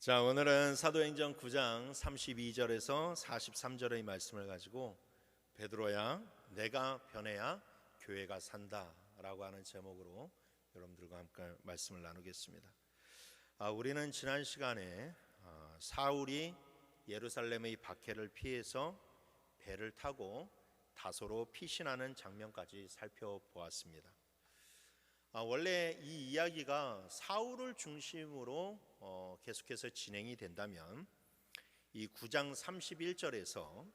자, 오늘은 사도행전 9장 32절에서 43절의 말씀을 가지고 베드로야 내가 변해야 교회가 산다라고 하는 제목으로 여러분들과 함께 말씀을 나누겠습니다. 우리는 지난 시간에 사울이 예루살렘의 박해를 피해서 배를 타고 다소로 피신하는 장면까지 살펴보았습니다. 원래 이 이야기가 사울을 중심으로 계속해서 진행이 된다면 이 9장 31절에서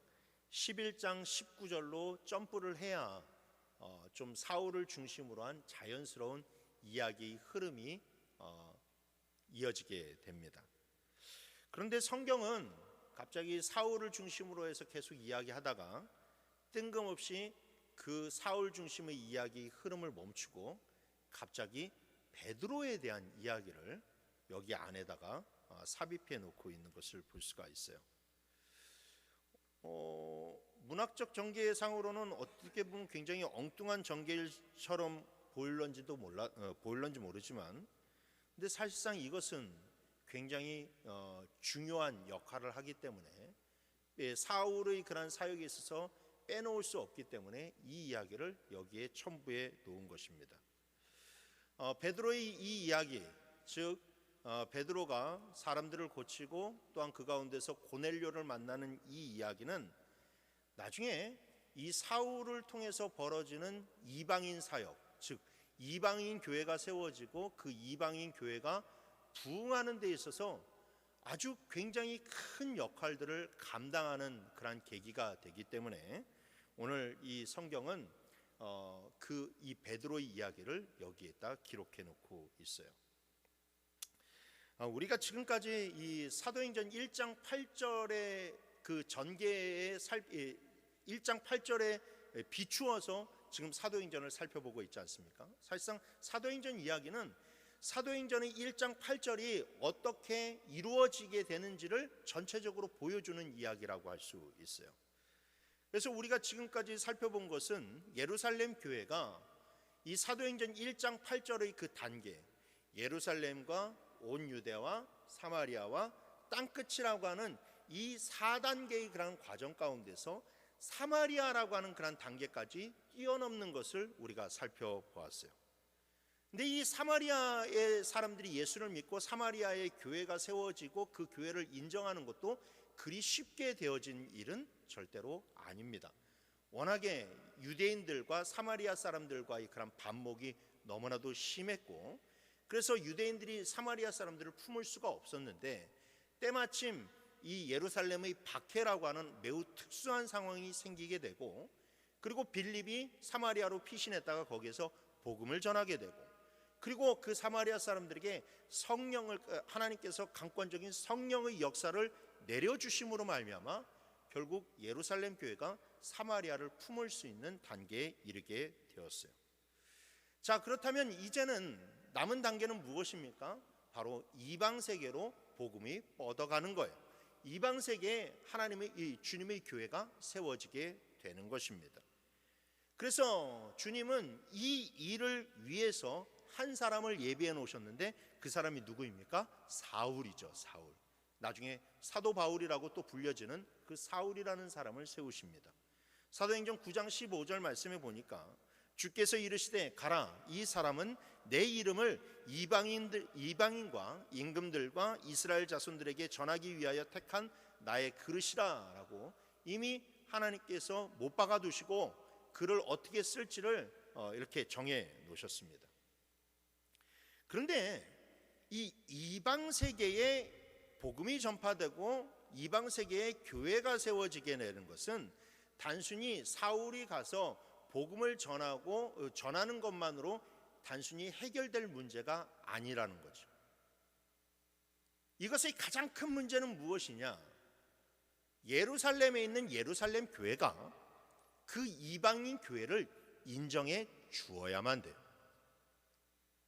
11장 19절로 점프를 해야 좀 사울을 중심으로 한 자연스러운 이야기 흐름이 이어지게 됩니다. 그런데 성경은 갑자기 사울을 중심으로 해서 계속 이야기하다가 뜬금없이 그 사울 중심의 이야기 흐름을 멈추고 갑자기 베드로에 대한 이야기를 여기 안에다가 삽입해 놓고 있는 것을 볼 수가 있어요. 문학적 전개상으로는 어떻게 보면 굉장히 엉뚱한 전개처럼 보일런지 모르지만, 근데 사실상 이것은 굉장히 중요한 역할을 하기 때문에 사울의 그런 사역에 있어서 빼놓을 수 없기 때문에 이 이야기를 여기에 첨부해 놓은 것입니다. 베드로의 이 이야기, 즉 베드로가 사람들을 고치고 또한 그 가운데서 고넬료를 만나는 이 이야기는 나중에 이 사울을 통해서 벌어지는 이방인 사역, 즉 이방인 교회가 세워지고 그 이방인 교회가 부흥하는 데 있어서 아주 굉장히 큰 역할들을 감당하는 그런 계기가 되기 때문에 오늘 이 성경은 이 베드로의 이야기를 여기에다 기록해 놓고 있어요. 우리가 지금까지 이 사도행전 1장 8절의 그 전개에 1장 8절에 비추어서 지금 사도행전을 살펴보고 있지 않습니까? 사실상 사도행전 이야기는 사도행전의 1장 8절이 어떻게 이루어지게 되는지를 전체적으로 보여주는 이야기라고 할 수 있어요. 그래서 우리가 지금까지 살펴본 것은 예루살렘 교회가 이 사도행전 1장 8절의 그 단계, 예루살렘과 온 유대와 사마리아와 땅끝이라고 하는 이 4단계의 그런 과정 가운데서 사마리아라고 하는 그런 단계까지 뛰어넘는 것을 우리가 살펴보았어요. 근데 이 사마리아의 사람들이 예수를 믿고 사마리아의 교회가 세워지고 그 교회를 인정하는 것도 그리 쉽게 되어진 일은 절대로 아닙니다. 워낙에 유대인들과 사마리아 사람들과의 그런 반목이 너무나도 심했고, 그래서 유대인들이 사마리아 사람들을 품을 수가 없었는데 때마침 이 예루살렘의 박해라고 하는 매우 특수한 상황이 생기게 되고, 그리고 빌립이 사마리아로 피신했다가 거기에서 복음을 전하게 되고, 그리고 그 사마리아 사람들에게 하나님께서 강권적인 성령의 역사를 내려주심으로 말미암아 결국 예루살렘 교회가 사마리아를 품을 수 있는 단계에 이르게 되었어요. 자, 그렇다면 이제는 남은 단계는 무엇입니까? 바로 이방 세계로 복음이 뻗어가는 거예요. 이방 세계에 하나님의 주님의 교회가 세워지게 되는 것입니다. 그래서 주님은 이 일을 위해서 한 사람을 예비해 놓으셨는데 그 사람이 누구입니까? 사울이죠. 사울. 나중에 사도 바울이라고 또 불려지는 그 사울이라는 사람을 세우십니다. 사도행전 9장 15절 말씀에 보니까 주께서 이르시되 가라, 이 사람은 내 이름을 이방인과 임금들과 이스라엘 자손들에게 전하기 위하여 택한 나의 그릇이라 라고 이미 하나님께서 못 박아두시고 그를 어떻게 쓸지를 이렇게 정해 놓으셨습니다. 그런데 이 이방 세계에 복음이 전파되고 이방 세계에 교회가 세워지게 되는 것은 단순히 사울이 가서 복음을 전하는 것만으로 단순히 해결될 문제가 아니라는 거죠. 이것의 가장 큰 문제는 무엇이냐? 예루살렘에 있는 예루살렘 교회가 그 이방인 교회를 인정해 주어야만 돼요.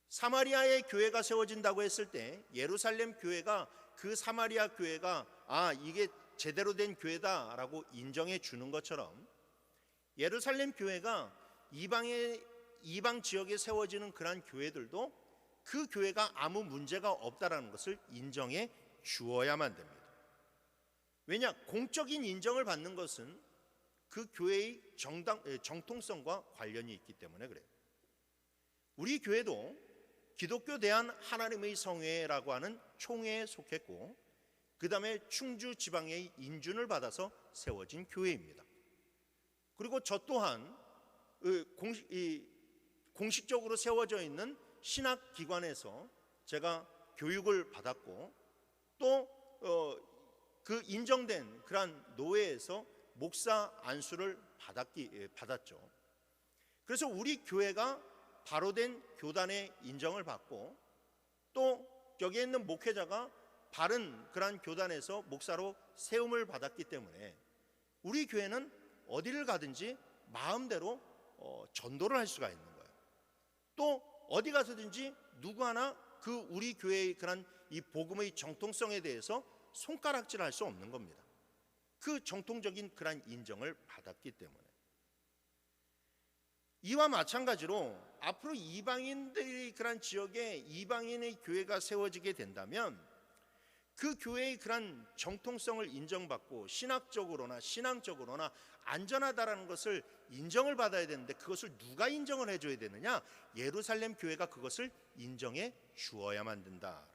사마리아의 교회가 세워진다고 했을 때 예루살렘 교회가 그 사마리아 교회가 이게 제대로 된 교회다라고 인정해 주는 것처럼 예루살렘 교회가 이방 지역에 세워지는 그러한 교회들도 그 교회가 아무 문제가 없다라는 것을 인정해 주어야만 됩니다. 왜냐? 공적인 인정을 받는 것은 그 교회의 정통성과 관련이 있기 때문에 그래요. 우리 교회도 기독교 대한 하나님의 성회라고 하는 총회에 속했고, 그 다음에 충주 지방의 인준을 받아서 세워진 교회입니다. 그리고 저 또한 공식적으로 세워져 있는 신학기관에서 제가 교육을 받았고, 또 그 인정된 그러한 노회에서 목사 안수를 받았죠. 그래서 우리 교회가 바로 된 교단의 인정을 받고, 또 여기에 있는 목회자가 바른 그러한 교단에서 목사로 세움을 받았기 때문에 우리 교회는 어디를 가든지 마음대로 전도를 할 수가 있는 거예요. 또 어디 가서든지 누구 하나 그 우리 교회의 그런 이 복음의 정통성에 대해서 손가락질할 수 없는 겁니다. 그 정통적인 그런 인정을 받았기 때문에. 이와 마찬가지로 앞으로 이방인들의 그런 지역에 이방인의 교회가 세워지게 된다면 그 교회의 그런 정통성을 인정받고 신학적으로나 신앙적으로나 안전하다라는 것을 인정을 받아야 되는데, 그것을 누가 인정을 해줘야 되느냐? 예루살렘 교회가 그것을 인정해 주어야만 된다.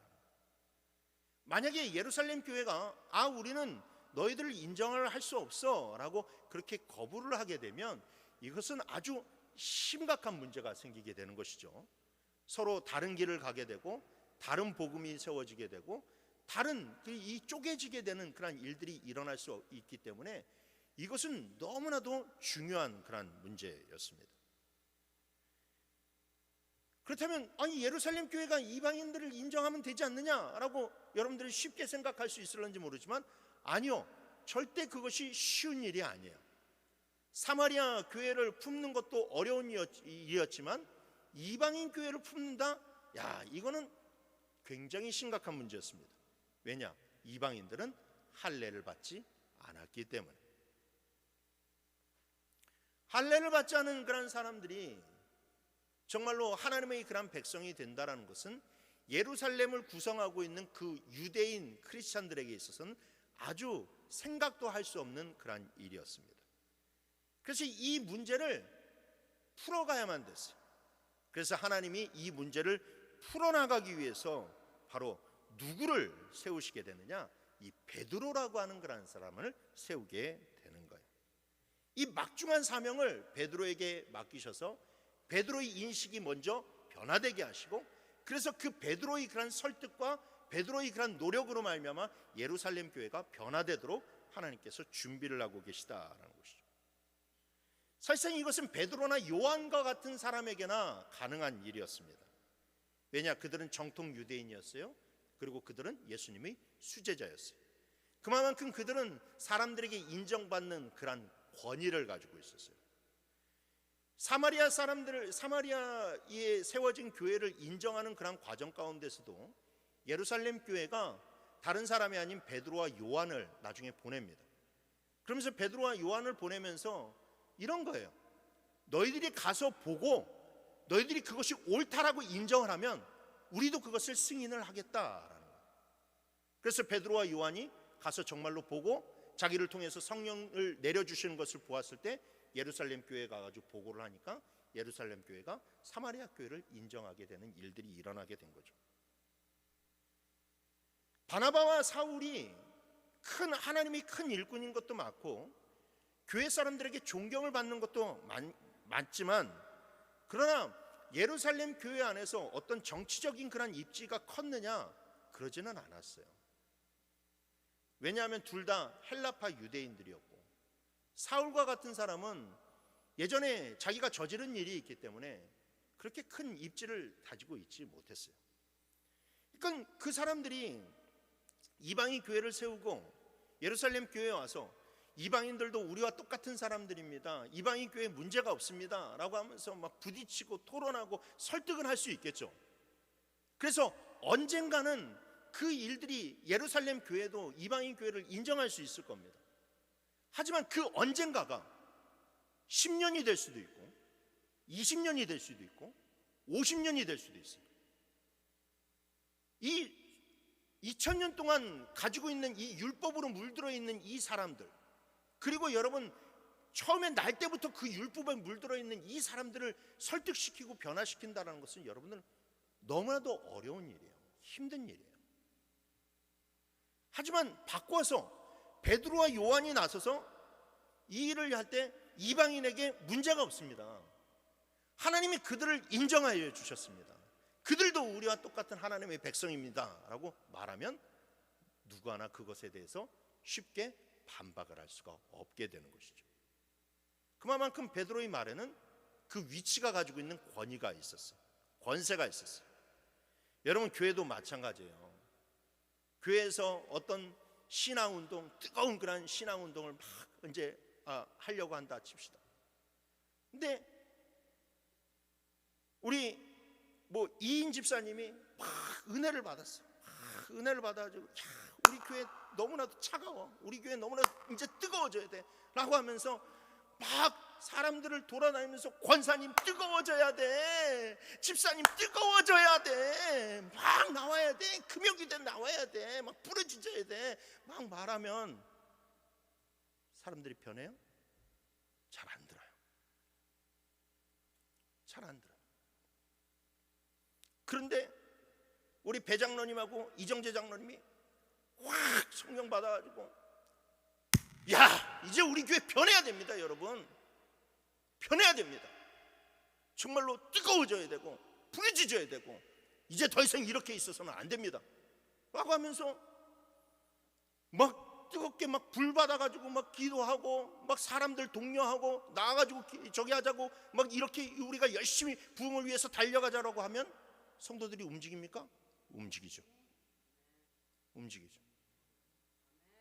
만약에 예루살렘 교회가 우리는 너희들을 인정을 할 수 없어 라고 그렇게 거부를 하게 되면 이것은 아주 심각한 문제가 생기게 되는 것이죠. 서로 다른 길을 가게 되고 다른 복음이 세워지게 되고 다른 이 쪼개지게 되는 그런 일들이 일어날 수 있기 때문에 이것은 너무나도 중요한 그런 문제였습니다. 그렇다면 예루살렘 교회가 이방인들을 인정하면 되지 않느냐라고 여러분들이 쉽게 생각할 수 있을런지 모르지만 아니요, 절대 그것이 쉬운 일이 아니에요. 사마리아 교회를 품는 것도 어려운 일이었지만 이방인 교회를 품는다? 이거는 굉장히 심각한 문제였습니다. 왜냐? 이방인들은 할례를 받지 않았기 때문에. 할례를 받지 않은 그런 사람들이 정말로 하나님의 그런 백성이 된다는 것은 예루살렘을 구성하고 있는 그 유대인 크리스찬들에게 있어서는 아주 생각도 할 수 없는 그런 일이었습니다. 그래서 이 문제를 풀어가야만 됐어요. 그래서 하나님이 이 문제를 풀어나가기 위해서 바로 누구를 세우시게 되느냐? 이 베드로라고 하는 그런 사람을 세우게 되는 거예요. 이 막중한 사명을 베드로에게 맡기셔서 베드로의 인식이 먼저 변화되게 하시고, 그래서 그 베드로의 그런 설득과 베드로의 그런 노력으로 말미암아 예루살렘 교회가 변화되도록 하나님께서 준비를 하고 계시다라는 것이죠. 사실상 이것은 베드로나 요한과 같은 사람에게나 가능한 일이었습니다. 왜냐? 그들은 정통 유대인이었어요. 그리고 그들은 예수님의 수제자였어요. 그만큼 그들은 사람들에게 인정받는 그런 권위를 가지고 있었어요. 사마리아에 세워진 교회를 인정하는 그런 과정 가운데서도 예루살렘 교회가 다른 사람이 아닌 베드로와 요한을 나중에 보냅니다. 그러면서 베드로와 요한을 보내면서 이런 거예요. 너희들이 가서 보고 너희들이 그것이 옳다라고 인정을 하면 우리도 그것을 승인을 하겠다라는 거예요. 그래서 베드로와 요한이 가서 정말로 보고 자기를 통해서 성령을 내려주시는 것을 보았을 때 예루살렘 교회에 가가지고 보고를 하니까 예루살렘 교회가 사마리아 교회를 인정하게 되는 일들이 일어나게 된 거죠. 바나바와 사울이 하나님이 큰 일꾼인 것도 맞고 교회 사람들에게 존경을 받는 것도 맞지만, 그러나 예루살렘 교회 안에서 어떤 정치적인 그런 입지가 컸느냐? 그러지는 않았어요. 왜냐하면 둘 다 헬라파 유대인들이었고, 사울과 같은 사람은 예전에 자기가 저지른 일이 있기 때문에 그렇게 큰 입지를 가지고 있지 못했어요. 그러니까 그 사람들이 이방인 교회를 세우고 예루살렘 교회에 와서 이방인들도 우리와 똑같은 사람들입니다, 이방인 교회에 문제가 없습니다 라고 하면서 막 부딪히고 토론하고 설득은 할 수 있겠죠. 그래서 언젠가는 그 일들이 예루살렘 교회도 이방인 교회를 인정할 수 있을 겁니다. 하지만 그 언젠가가 10년이 될 수도 있고 20년이 될 수도 있고 50년이 될 수도 있어요. 이 2000년 동안 가지고 있는 이 율법으로 물들어 있는 이 사람들, 그리고 여러분 처음에 날 때부터 그 율법에 물들어 있는 이 사람들을 설득시키고 변화시킨다는 것은 여러분들 너무나도 어려운 일이에요. 힘든 일이에요. 하지만 바꿔서 베드로와 요한이 나서서 이 일을 할 때 이방인에게 문제가 없습니다. 하나님이 그들을 인정하여 주셨습니다. 그들도 우리와 똑같은 하나님의 백성입니다 라고 말하면 누구 하나 그것에 대해서 쉽게 반박을 할 수가 없게 되는 것이죠. 그만큼 베드로의 말에는 그 위치가 가지고 있는 권위가 있었어요. 권세가 있었어요. 여러분 교회도 마찬가지예요. 교회에서 어떤 신앙운동, 뜨거운 그런 신앙운동을 막 이제 하려고 한다 칩시다. 근데 우리 이인 집사님이 막 은혜를 받았어. 은혜를 받아가지고 우리 교회 너무나도 차가워. 우리 교회 너무나도 이제 뜨거워져야 돼 라고 하면서 막 사람들을 돌아다니면서 권사님 뜨거워져야 돼, 집사님 뜨거워져야 돼, 막 나와야 돼, 금요기대 나와야 돼, 막 부르짖어야 돼, 막 말하면 사람들이 변해요? 잘 안 들어요. 잘 안 들어요. 그런데 우리 배장로님하고 이정재 장로님이 확 성령 받아가지고 야, 이제 우리 교회 변해야 됩니다. 여러분 변해야 됩니다. 정말로 뜨거워져야 되고 부르짖어야 되고 이제 더 이상 이렇게 있어서는 안 됩니다 라고 하면서 막 뜨겁게 막 불 받아가지고 막 기도하고 막 사람들 독려하고 나와가지고 저기 하자고 막 이렇게 우리가 열심히 부흥을 위해서 달려가자라고 하면 성도들이 움직입니까? 움직이죠. 움직이죠.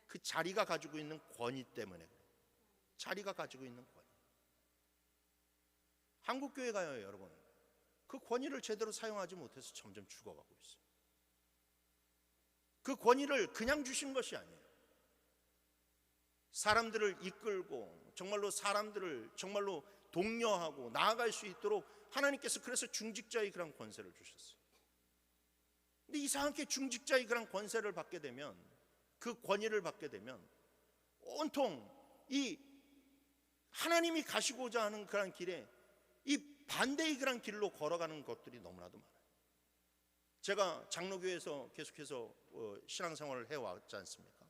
그 자리가 가지고 있는 권위 때문에 그래요. 자리가 가지고 있는 권위. 한국교회가요 여러분 그 권위를 제대로 사용하지 못해서 점점 죽어가고 있어요. 그 권위를 그냥 주신 것이 아니에요. 사람들을 이끌고 정말로 사람들을 정말로 독려하고 나아갈 수 있도록 하나님께서 그래서 중직자의 그런 권세를 주셨어요. 근데 이상하게 중직자의 그런 권세를 받게 되면, 그 권위를 받게 되면 온통 이 하나님이 가시고자 하는 그런 길에 이 반대의 그런 길로 걸어가는 것들이 너무나도 많아요. 제가 장로교회에서 계속해서 신앙생활을 해왔지 않습니까?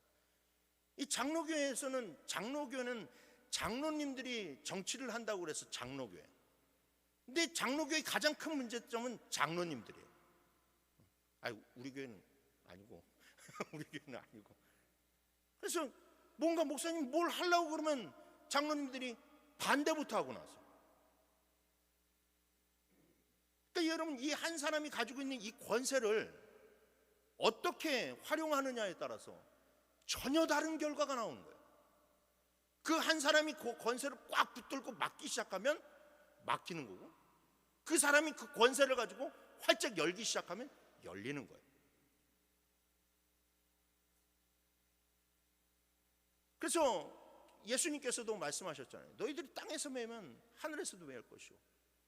이 장로교회에서는 장로교회는 장로님들이 정치를 한다고 그래서 장로교회. 근데 장로교회의 가장 큰 문제점은 장로님들이에요. 아니, 우리 교회는 아니고 우리 교회는 아니고. 그래서 뭔가 목사님 뭘 하려고 그러면 장로님들이 반대부터 하고 나서. 그러니까 여러분 이 한 사람이 가지고 있는 이 권세를 어떻게 활용하느냐에 따라서 전혀 다른 결과가 나오는 거예요. 그 한 사람이 그 권세를 꽉 붙들고 막기 시작하면 막히는 거고, 그 사람이 그 권세를 가지고 활짝 열기 시작하면 열리는 거예요. 그래서 예수님께서도 말씀하셨잖아요. 너희들이 땅에서 매면 하늘에서도 매일 것이요,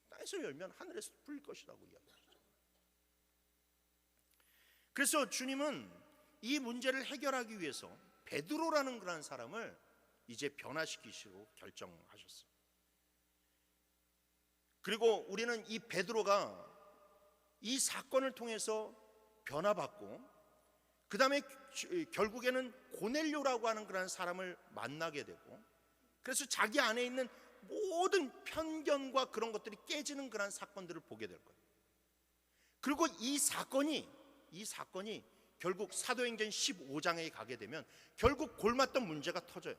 땅에서 열면 하늘에서 풀릴 것이라고 이야기하셨죠. 그래서 주님은 이 문제를 해결하기 위해서 베드로라는 그런 사람을 이제 변화시키시고 결정하셨어요. 그리고 우리는 이 베드로가 이 사건을 통해서 변화받고, 그 다음에 결국에는 고넬료라고 하는 그런 사람을 만나게 되고, 그래서 자기 안에 있는 모든 편견과 그런 것들이 깨지는 그런 사건들을 보게 될 거예요. 그리고 이 사건이 결국 사도행전 15장에 가게 되면 결국 골맞던 문제가 터져요.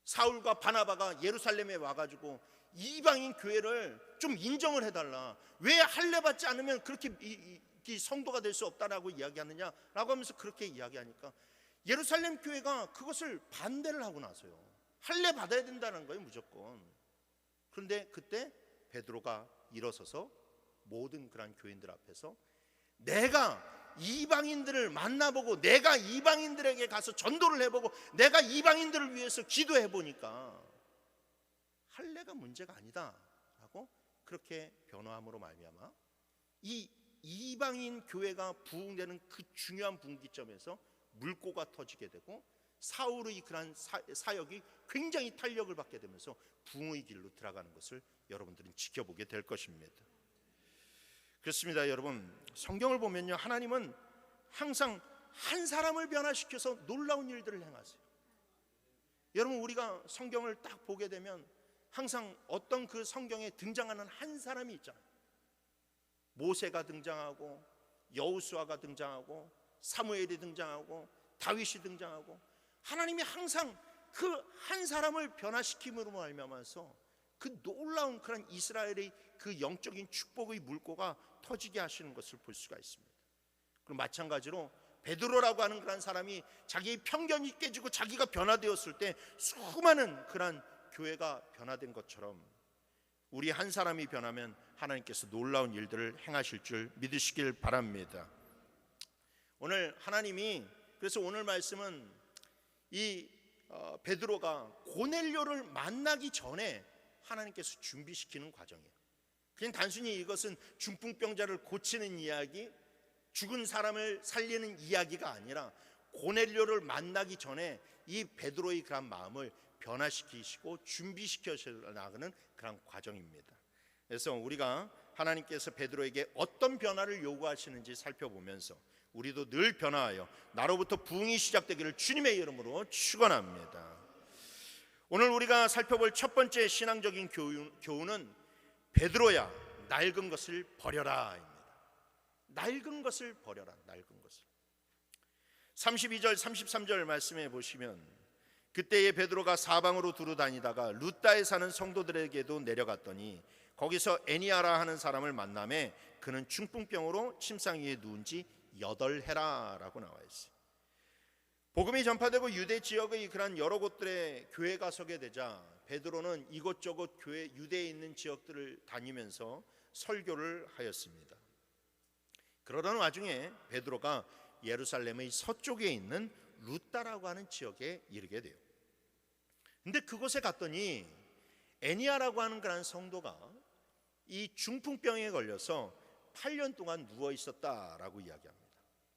사울과 바나바가 예루살렘에 와가지고 이방인 교회를 좀 인정을 해달라, 왜 할례 받지 않으면 그렇게 이 성도가 될 수 없다라고 이야기하느냐라고 하면서 그렇게 이야기하니까 예루살렘 교회가 그것을 반대를 하고 나서요, 할례 받아야 된다는 거예요, 무조건. 그런데 그때 베드로가 일어서서 모든 그런 교인들 앞에서 내가 이방인들을 만나보고 내가 이방인들에게 가서 전도를 해보고 내가 이방인들을 위해서 기도해보니까 할례가 문제가 아니다 라고 그렇게 변화함으로 말미암아 이 이방인 교회가 부흥되는 그 중요한 분기점에서 물꼬가 터지게 되고 사울의 그러한 사역이 굉장히 탄력을 받게 되면서 부흥의 길로 들어가는 것을 여러분들은 지켜보게 될 것입니다. 그렇습니다. 여러분, 성경을 보면요, 하나님은 항상 한 사람을 변화시켜서 놀라운 일들을 행하세요. 여러분, 우리가 성경을 딱 보게 되면 항상 어떤 그 성경에 등장하는 한 사람이 있잖아요. 모세가 등장하고 여호수아가 등장하고 사무엘이 등장하고 다윗이 등장하고, 하나님이 항상 그 한 사람을 변화시킴으로 말미암아서 그 놀라운 그런 이스라엘의 그 영적인 축복의 물꼬가 터지게 하시는 것을 볼 수가 있습니다. 그리고 마찬가지로 베드로라고 하는 그런 사람이 자기의 편견이 깨지고 자기가 변화되었을 때 수많은 그런 교회가 변화된 것처럼 우리 한 사람이 변하면 하나님께서 놀라운 일들을 행하실 줄 믿으시길 바랍니다. 오늘 하나님이, 그래서 오늘 말씀은 이 베드로가 고넬료를 만나기 전에 하나님께서 준비시키는 과정이에요. 그냥 단순히 이것은 중풍병자를 고치는 이야기, 죽은 사람을 살리는 이야기가 아니라 고넬료를 만나기 전에 이 베드로의 그런 마음을 변화시키시고 준비시켜 나가는 그런 과정입니다. 그래서 우리가 하나님께서 베드로에게 어떤 변화를 요구하시는지 살펴보면서 우리도 늘 변화하여 나로부터 부흥이 시작되기를 주님의 이름으로 축원합니다. 오늘 우리가 살펴볼 첫 번째 신앙적인 교훈은 베드로야, 낡은 것을 버려라. 낡은 것을 버려라. 낡은 것을. 32절 33절 말씀해 보시면, 그때에 베드로가 사방으로 두루 다니다가 루다에 사는 성도들에게도 내려갔더니 거기서 애니아라 하는 사람을 만나매 그는 중풍병으로 침상 위에 누운 지 8해라라고 나와 있어요. 복음이 전파되고 유대 지역의 그런 여러 곳들에 교회가 서게 되자 베드로는 이곳저곳 교회 유대에 있는 지역들을 다니면서 설교를 하였습니다. 그러던 와중에 베드로가 예루살렘의 서쪽에 있는 루다라고 하는 지역에 이르게 돼요. 근데 그곳에 갔더니 애니아라고 하는 그런 성도가 이 중풍병에 걸려서 8년 동안 누워 있었다라고 이야기합니다.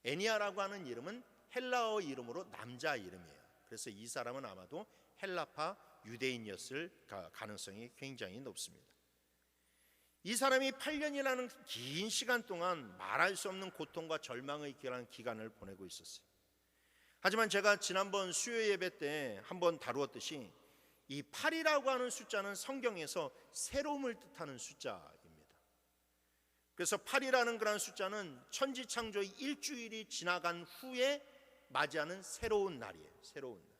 애니아라고 하는 이름은 헬라어 이름으로 남자 이름이에요. 그래서 이 사람은 아마도 헬라파 유대인이었을 가능성이 굉장히 높습니다. 이 사람이 8년이라는 긴 시간 동안 말할 수 없는 고통과 절망의 기간을 보내고 있었어요. 하지만 제가 지난번 수요 예배 때 한번 다루었듯이 이 8이라고 하는 숫자는 성경에서 새로움을 뜻하는 숫자입니다. 그래서 8이라는 그런 숫자는 천지창조의 일주일이 지나간 후에 맞이하는 새로운 날이에요. 새로운 날.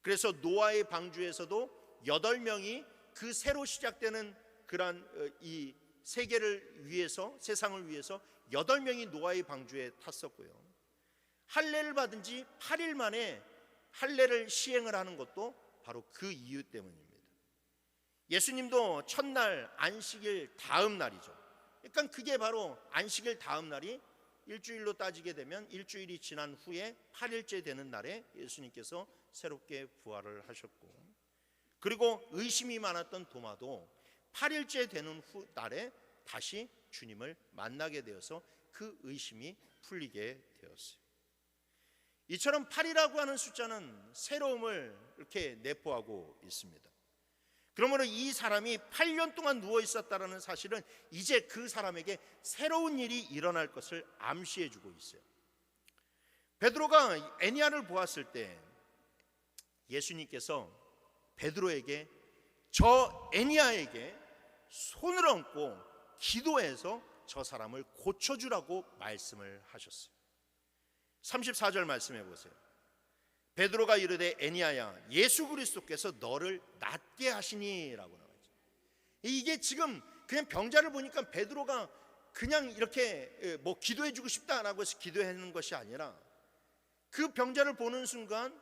그래서 노아의 방주에서도 8명이 그 새로 시작되는 그런 이 세계를 위해서, 세상을 위해서 8명이 노아의 방주에 탔었고요. 할례를 받은 지 8일 만에 할례를 시행을 하는 것도 바로 그 이유 때문입니다. 예수님도 첫날 안식일 다음 날이죠. 그러니까 그게 바로 안식일 다음 날이 일주일로 따지게 되면 일주일이 지난 후에 8일째 되는 날에 예수님께서 새롭게 부활을 하셨고, 그리고 의심이 많았던 도마도 8일째 되는 후 날에 다시 주님을 만나게 되어서 그 의심이 풀리게 되었어요. 이처럼 8이라고 하는 숫자는 새로움을 이렇게 내포하고 있습니다. 그러므로 이 사람이 8년 동안 누워 있었다는 사실은 이제 그 사람에게 새로운 일이 일어날 것을 암시해 주고 있어요. 베드로가 애니아를 보았을 때 예수님께서 베드로에게, 저 애니아에게 손을 얹고 기도해서 저 사람을 고쳐주라고 말씀을 하셨어요. 34절 말씀해 보세요. 베드로가 이르되 애니아야, 예수 그리스도께서 너를 낫게 하시니라고 나와 있죠. 이게 지금 그냥 병자를 보니까 베드로가 그냥 이렇게 뭐 기도해 주고 싶다라고 해서 기도하는 것이 아니라 그 병자를 보는 순간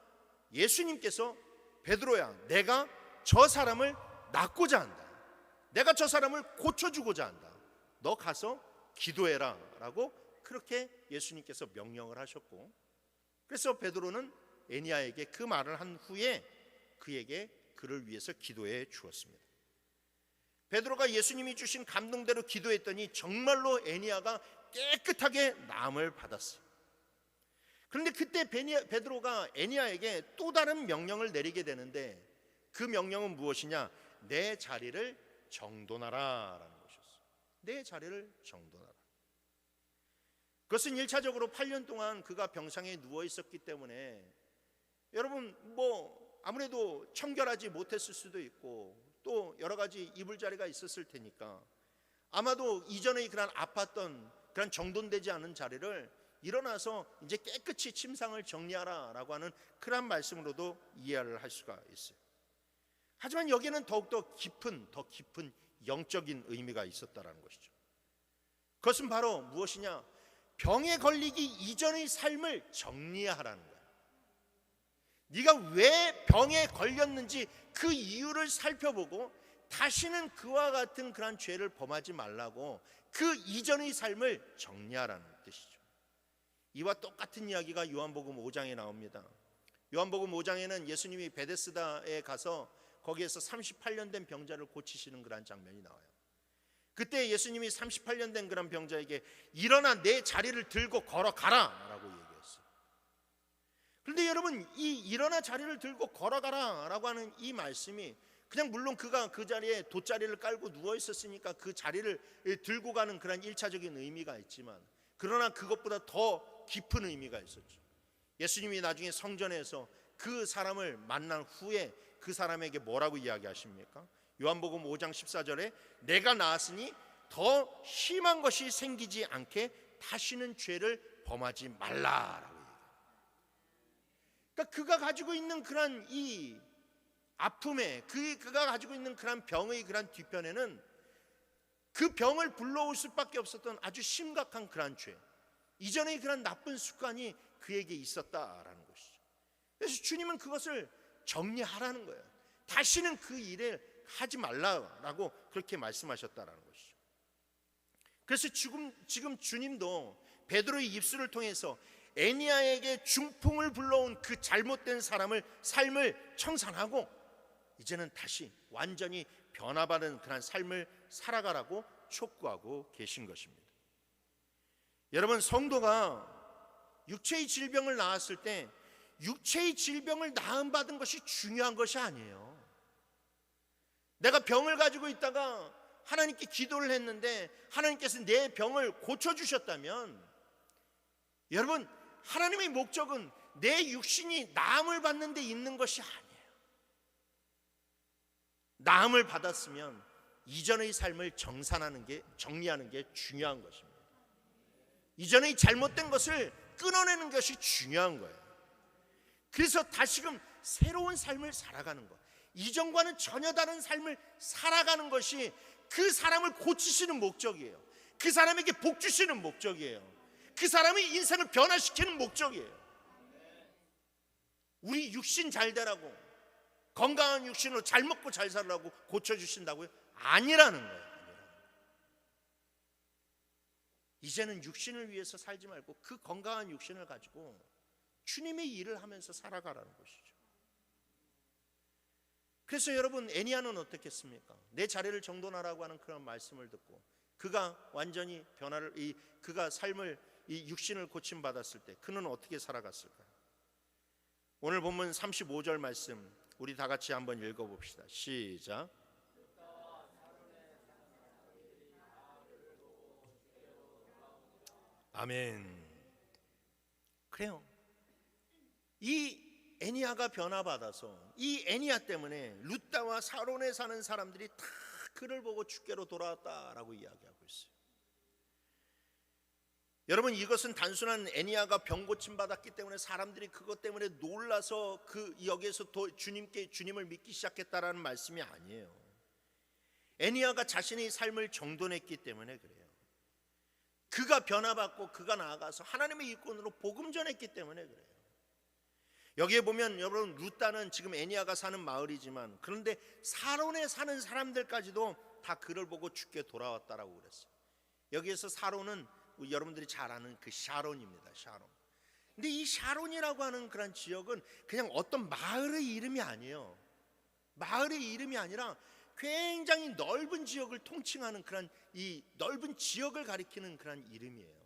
예수님께서 베드로야, 내가 저 사람을 낫고자 한다. 내가 저 사람을 고쳐주고자 한다. 너 가서 기도해라 라고 그렇게 예수님께서 명령을 하셨고, 그래서 베드로는 애니아에게 그 말을 한 후에 그에게 그를 위해서 기도해 주었습니다. 베드로가 예수님이 주신 감동대로 기도했더니 정말로 애니야가 깨끗하게 나음을 받았어요. 그런데 그때 베드로가 애니야에게 또 다른 명령을 내리게 되는데 그 명령은 무엇이냐? 내 자리를 정돈하라 라는 것이었어요. 내 자리를 정돈하라. 그것은 1차적으로 8년 동안 그가 병상에 누워 있었기 때문에 여러분 아무래도 청결하지 못했을 수도 있고 또 여러 가지 이불 자리가 있었을 테니까 아마도 이전에 그런 아팠던 그런 정돈되지 않은 자리를 일어나서 이제 깨끗이 침상을 정리하라 라고 하는 그런 말씀으로도 이해를 할 수가 있어요. 하지만 여기에는 더욱더 깊은 영적인 의미가 있었다는 것이죠. 그것은 바로 무엇이냐? 병에 걸리기 이전의 삶을 정리하라는 거예요. 네가 왜 병에 걸렸는지 그 이유를 살펴보고 다시는 그와 같은 그런 죄를 범하지 말라고 그 이전의 삶을 정리하라는 뜻이죠. 이와 똑같은 이야기가 요한복음 5장에 나옵니다. 요한복음 5장에는 예수님이 베데스다에 가서 거기에서 38년 된 병자를 고치시는 그런 장면이 나와요. 그때 예수님이 38년 된 그런 병자에게 일어나 내 자리를 들고 걸어가라 라고 얘기했어요. 그런데 여러분, 이 일어나 자리를 들고 걸어가라 라고 하는 이 말씀이 그냥 물론 그가 그 자리에 돗자리를 깔고 누워 있었으니까 그 자리를 들고 가는 그런 1차적인 의미가 있지만, 그러나 그것보다 더 깊은 의미가 있었죠. 예수님이 나중에 성전에서 그 사람을 만난 후에 그 사람에게 뭐라고 이야기하십니까? 요한복음 5장 14절에 내가 나았으니 더 심한 것이 생기지 않게 다시는 죄를 범하지 말라라고 얘기해요. 그러니까 그가 가지고 있는 그런 이 아픔에 그가 가지고 있는 그런 병의 그런 뒤편에는 그 병을 불러올 수밖에 없었던 아주 심각한 그런 죄, 이전의 그런 나쁜 습관이 그에게 있었다라는 것이죠. 그래서 주님은 그것을 정리하라는 거예요. 다시는 그 일을 하지 말라라고 그렇게 말씀하셨다라는 것이죠. 그래서 지금 주님도 베드로의 입술을 통해서 애니야에게 중풍을 불러온 그 잘못된 삶을 청산하고 이제는 다시 완전히 변화받은 그런 삶을 살아가라고 촉구하고 계신 것입니다. 여러분, 성도가 육체의 질병을 낳았을 때 육체의 질병을 나음받은 것이 중요한 것이 아니에요. 내가 병을 가지고 있다가 하나님께 기도를 했는데 하나님께서 내 병을 고쳐주셨다면, 여러분, 하나님의 목적은 내 육신이 나음을 받는 데 있는 것이 아니에요. 나음을 받았으면 이전의 삶을 정리하는 게 중요한 것입니다. 이전의 잘못된 것을 끊어내는 것이 중요한 거예요. 그래서 다시금 새로운 삶을 살아가는 것, 이전과는 전혀 다른 삶을 살아가는 것이 그 사람을 고치시는 목적이에요. 그 사람에게 복 주시는 목적이에요. 그 사람의 인생을 변화시키는 목적이에요. 우리 육신 잘 되라고, 건강한 육신으로 잘 먹고 잘 살라고 고쳐주신다고요? 아니라는 거예요. 이제는 육신을 위해서 살지 말고 그 건강한 육신을 가지고 주님의 일을 하면서 살아가라는 것이죠. 그래서 여러분, 애니야는 어떻겠습니까? 내 자리를 정돈하라고 하는 그런 말씀을 듣고 그가 완전히 그가 삶을, 이 육신을 고침받았을 때 그는 어떻게 살아갔을까요? 오늘 본문 35절 말씀 우리 다 같이 한번 읽어봅시다. 시작. 아멘. 그래요. 이 애니야가 변화받아서 이 애니야 때문에 룻다와 사론에 사는 사람들이 다 그를 보고 주께로 돌아왔다라고 이야기하고 있어요. 여러분, 이것은 단순한 애니야가 병 고침 받았기 때문에 사람들이 그것 때문에 놀라서 여기에서 주님을 믿기 시작했다라는 말씀이 아니에요. 애니야가 자신의 삶을 정돈했기 때문에 그래요. 그가 변화받고 그가 나아가서 하나님의 일꾼으로 복음 전했기 때문에 그래요. 여기에 보면 여러분, 룻다는 지금 애니야가 사는 마을이지만 그런데 사론에 사는 사람들까지도 다 그를 보고 주께 돌아왔다라고 그랬어요. 여기에서 사론은 여러분들이 잘 아는 그 샤론입니다. 샤론. 근데 이 샤론이라고 하는 그런 지역은 그냥 어떤 마을의 이름이 아니에요. 마을의 이름이 아니라 굉장히 넓은 지역을 통칭하는 그런 이 넓은 지역을 가리키는 그런 이름이에요.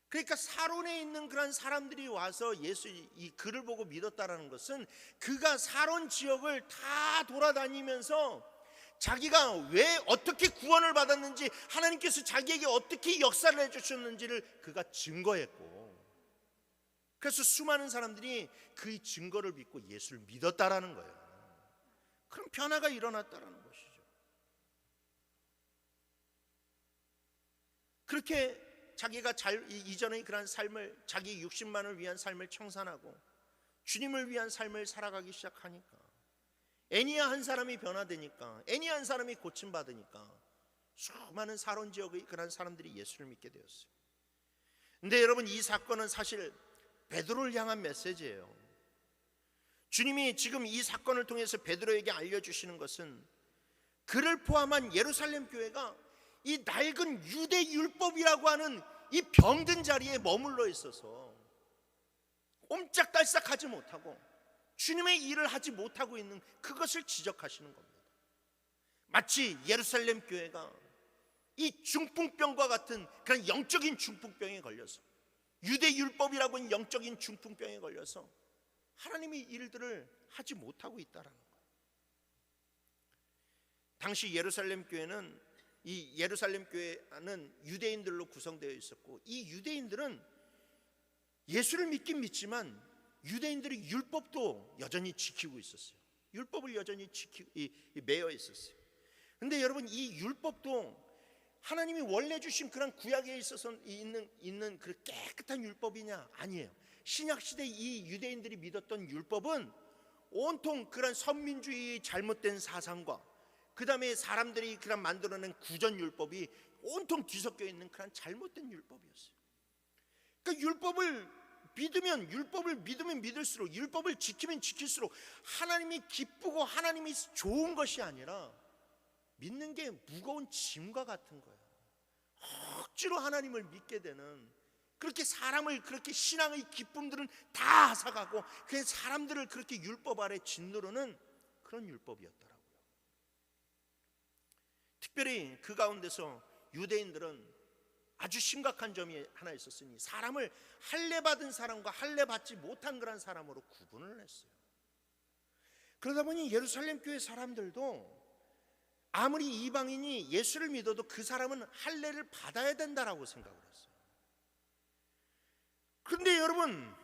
그러니까 사론에 있는 그런 사람들이 와서 예수 이 글을 보고 믿었다라는 것은 그가 사론 지역을 다 돌아다니면서 자기가 왜 어떻게 구원을 받았는지, 하나님께서 자기에게 어떻게 역사를 해주셨는지를 그가 증거했고, 그래서 수많은 사람들이 그 증거를 믿고 예수를 믿었다라는 거예요. 그럼 변화가 일어났다라는 것이죠. 그렇게 자기가 이전의 그런 삶을, 자기 육신만을 위한 삶을 청산하고 주님을 위한 삶을 살아가기 시작하니까, 애니야 한 사람이 변화되니까, 애니야 한 사람이 고침받으니까 수많은 사론 지역의 그런 사람들이 예수를 믿게 되었어요. 근데 여러분, 이 사건은 사실 베드로를 향한 메시지예요. 주님이 지금 이 사건을 통해서 베드로에게 알려주시는 것은 그를 포함한 예루살렘 교회가 이 낡은 유대 율법이라고 하는 이 병든 자리에 머물러 있어서 옴짝달싹하지 못하고 주님의 일을 하지 못하고 있는 그것을 지적하시는 겁니다. 마치 예루살렘 교회가 이 중풍병과 같은 그런 영적인 중풍병에 걸려서, 유대 율법이라고 하는 영적인 중풍병에 걸려서 하나님의 일들을 하지 못하고 있다라는 거예요. 당시 예루살렘 교회는, 이 예루살렘 교회는 유대인들로 구성되어 있었고, 이 유대인들은 예수를 믿긴 믿지만 유대인들이 율법도 여전히 지키고 있었어요. 율법을 여전히 매여 있었어요. 근데 여러분, 이 율법도 하나님이 원래 주신 그런 구약에 있어서 있는 그 깨끗한 율법이냐? 아니에요. 신약시대 이 유대인들이 믿었던 율법은 온통 그런 선민주의 잘못된 사상과 그 다음에 사람들이 그런 만들어낸 구전율법이 온통 뒤섞여 있는 그런 잘못된 율법이었어요. 그러니까 율법을 믿으면 믿을수록, 율법을 지키면 지킬수록 하나님이 기쁘고 하나님이 좋은 것이 아니라 믿는 게 무거운 짐과 같은 거예요. 억지로 하나님을 믿게 되는, 그렇게 사람을, 그렇게 신앙의 기쁨들은 다 앗아가고 그냥 사람들을 그렇게 율법 아래 짓누르는 그런 율법이었더라고요. 특별히 그 가운데서 유대인들은 아주 심각한 점이 하나 있었으니 사람을 할례받은 사람과 할례받지 못한 그런 사람으로 구분을 했어요. 그러다 보니 예루살렘 교회 사람들도 아무리 이방인이 예수를 믿어도 그 사람은 할례를 받아야 된다라고 생각을 했어요. 그런데 여러분,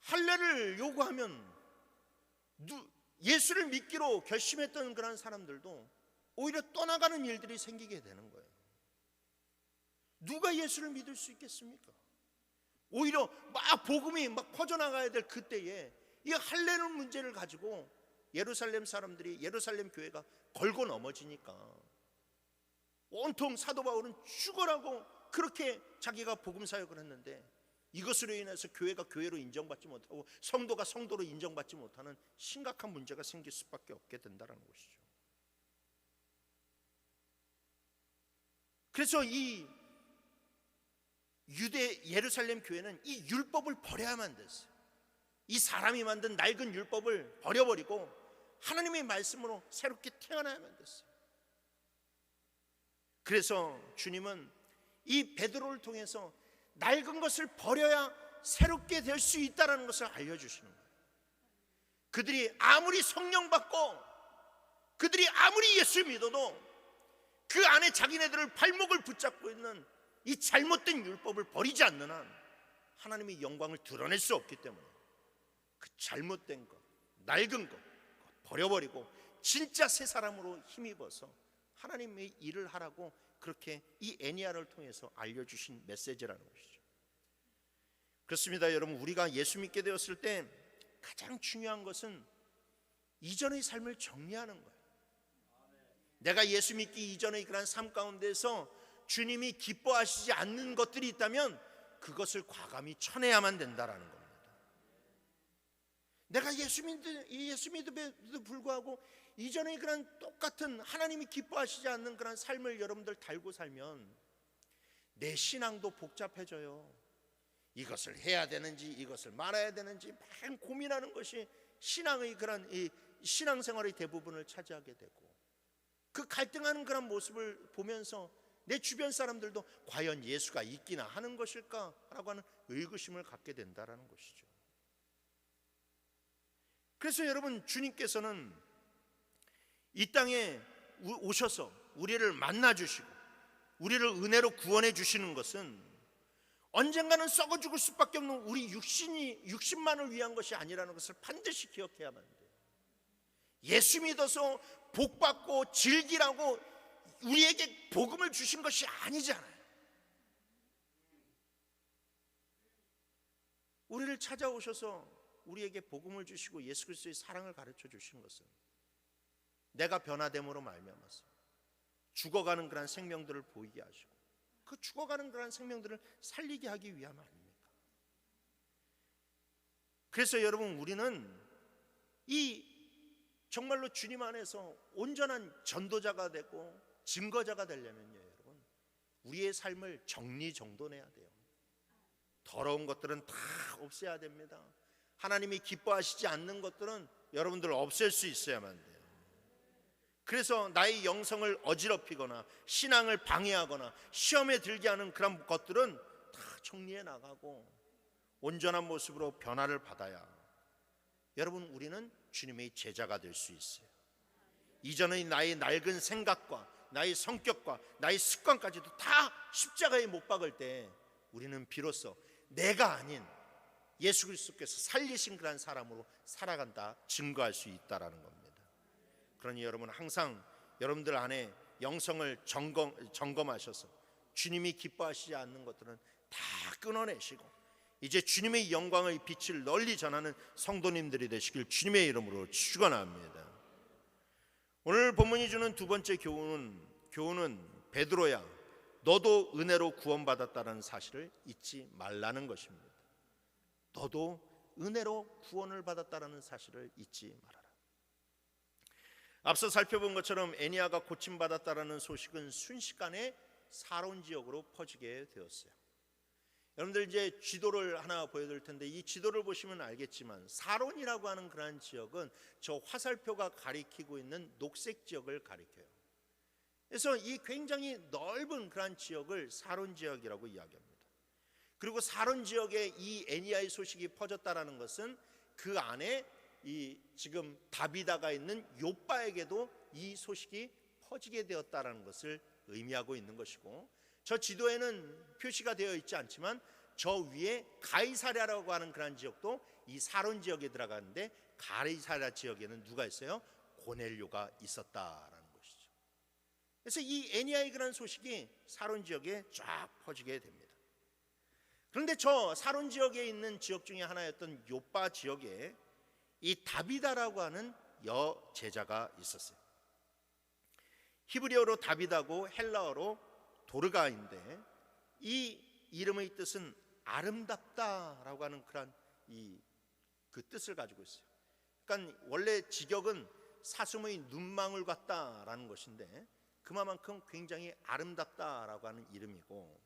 할례를 요구하면 예수를 믿기로 결심했던 그런 사람들도 오히려 떠나가는 일들이 생기게 되는 거예요. 누가 예수를 믿을 수 있겠습니까? 오히려 막 복음이 막 퍼져나가야 될 그때에 이 할례는 문제를 가지고 예루살렘 사람들이, 예루살렘 교회가 걸고 넘어지니까 온통 사도 바울은 죽어라고 그렇게 자기가 복음 사역을 했는데, 이것으로 인해서 교회가 교회로 인정받지 못하고 성도가 성도로 인정받지 못하는 심각한 문제가 생길 수밖에 없게 된다는 것이죠. 그래서 이 예루살렘 교회는 이 율법을 버려야만 됐어요. 이 사람이 만든 낡은 율법을 버려버리고 하나님의 말씀으로 새롭게 태어나야만 됐어요. 그래서 주님은 이 베드로를 통해서 낡은 것을 버려야 새롭게 될 수 있다는 것을 알려주시는 거예요. 그들이 아무리 성령 받고 그들이 아무리 예수 믿어도 그 안에 자기네들을 발목을 붙잡고 있는 이 잘못된 율법을 버리지 않는 한 하나님의 영광을 드러낼 수 없기 때문에 그 잘못된 것, 낡은 것 버려버리고 진짜 새 사람으로 힘입어서 하나님의 일을 하라고 그렇게 이 애니야를 통해서 알려주신 메시지라는 것이죠. 그렇습니다. 여러분, 우리가 예수 믿게 되었을 때 가장 중요한 것은 이전의 삶을 정리하는 거예요. 내가 예수 믿기 이전의 그런 삶 가운데서 주님이 기뻐하시지 않는 것들이 있다면 그것을 과감히 쳐내야만 된다라는 겁니다. 내가 예수 믿음에도 불구하고 이전의 그런 똑같은 하나님이 기뻐하시지 않는 그런 삶을 여러분들 달고 살면 내 신앙도 복잡해져요. 이것을 해야 되는지 이것을 말아야 되는지 막 고민하는 것이 신앙의 그런 신앙생활의 대부분을 차지하게 되고, 그 갈등하는 그런 모습을 보면서 내 주변 사람들도 과연 예수가 있기나 하는 것일까라고 하는 의구심을 갖게 된다라는 것이죠. 그래서 여러분, 주님께서는 이 땅에 오셔서 우리를 만나 주시고 우리를 은혜로 구원해 주시는 것은 언젠가는 썩어 죽을 수밖에 없는 우리 육신만을 위한 것이 아니라는 것을 반드시 기억해야만 돼요. 예수 믿어서 복받고 즐기라고 우리에게 복음을 주신 것이 아니잖아요. 우리를 찾아오셔서 우리에게 복음을 주시고 예수 그리스도의 사랑을 가르쳐 주신 것은 내가 변화됨으로 말미암아서 죽어가는 그런 생명들을 보이게 하시고 그 죽어가는 그런 생명들을 살리게 하기 위함 아닙니까? 그래서 여러분, 우리는 이 정말로 주님 안에서 온전한 전도자가 되고 증거자가 되려면요, 여러분, 우리의 삶을 정리정돈해야 돼요. 더러운 것들은 다 없애야 됩니다. 하나님이 기뻐하시지 않는 것들은 여러분들 없앨 수 있어야만 돼요. 그래서 나의 영성을 어지럽히거나 신앙을 방해하거나 시험에 들게 하는 그런 것들은 다 정리해 나가고 온전한 모습으로 변화를 받아야 여러분, 우리는 주님의 제자가 될 수 있어요. 이전의 나의 낡은 생각과 나의 성격과 나의 습관까지도 다 십자가에 못 박을 때 우리는 비로소 내가 아닌 예수 그리스도께서 살리신 그런 사람으로 살아간다 증거할 수 있다라는 겁니다. 그러니 여러분, 항상 여러분들 안에 영성을 점검하셔서 주님이 기뻐하시지 않는 것들은 다 끊어내시고 이제 주님의 영광의 빛을 널리 전하는 성도님들이 되시길 주님의 이름으로 축원합니다. 오늘 본문이 주는 두 번째 교훈은 베드로야, 너도 은혜로 구원받았다는 사실을 잊지 말라는 것입니다. 너도 은혜로 구원을 받았다는 사실을 잊지 말아라. 앞서 살펴본 것처럼 애니야가 고침받았다는 소식은 순식간에 사론 지역으로 퍼지게 되었어요. 여러분들 이제 지도를 하나 보여드릴 텐데 이 지도를 보시면 알겠지만 사론이라고 하는 그러한 지역은 저 화살표가 가리키고 있는 녹색 지역을 가리켜요. 그래서 이 굉장히 넓은 그러한 지역을 사론 지역이라고 이야기합니다. 그리고 사론 지역에 이 애니야의 소식이 퍼졌다라는 것은 그 안에 이 지금 다비다가 있는 욥바에게도 이 소식이 퍼지게 되었다라는 것을 의미하고 있는 것이고, 저 지도에는 표시가 되어 있지 않지만 저 위에 가이사랴라고 하는 그런 지역도 이 사론 지역에 들어가는데 가이사랴 지역에는 누가 있어요? 고넬료가 있었다라는 것이죠. 그래서 이 애니야의 그런 소식이 사론 지역에 쫙 퍼지게 됩니다. 그런데 저 사론 지역에 있는 지역 중에 하나였던 욥바 지역에 이 다비다라고 하는 여제자가 있었어요. 히브리어로 다비다고 헬라어로 도르가인데 이 이름의 뜻은 아름답다라고 하는 그런 그 뜻을 가지고 있어요. 그러니까 원래 직역은 사슴의 눈망울 같다라는 것인데 그만큼 굉장히 아름답다라고 하는 이름이고,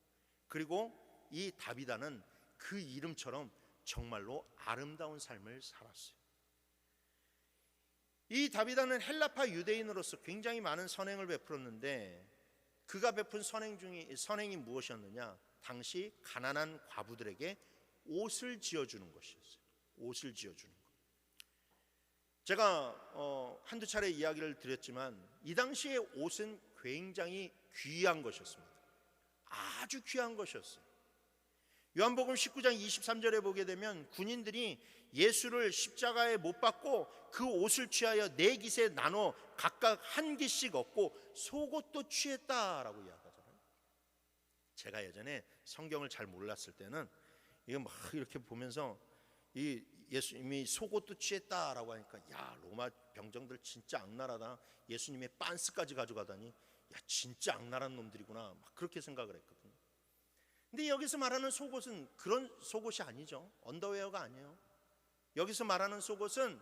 그리고 이 다비다는 그 이름처럼 정말로 아름다운 삶을 살았어요. 이 다비다는 헬라파 유대인으로서 굉장히 많은 선행을 베풀었는데 그가 베푼 선행이 무엇이었느냐? 당시 가난한 과부들에게 옷을 지어주는 것이었어요. 옷을 지어주는 것. 제가 한두 차례 이야기를 드렸지만 이 당시의 옷은 굉장히 귀한 것이었습니다. 아주 귀한 것이었어요. 요한복음 19장 23절에 보게 되면 군인들이 예수를 십자가에 못 박고 그 옷을 취하여 네 깃에 나눠 각각 한 깃씩 얻고 속옷도 취했다라고 이야기하잖아요. 제가 예전에 성경을 잘 몰랐을 때는 이거 막 이렇게 보면서 이 예수님이 속옷도 취했다라고 하니까 야, 로마 병정들 진짜 악랄하다. 예수님의 빤스까지 가져가다니 야, 진짜 악랄한 놈들이구나. 막 그렇게 생각을 했거든요. 근데 여기서 말하는 속옷은 그런 속옷이 아니죠. 언더웨어가 아니에요. 여기서 말하는 속옷은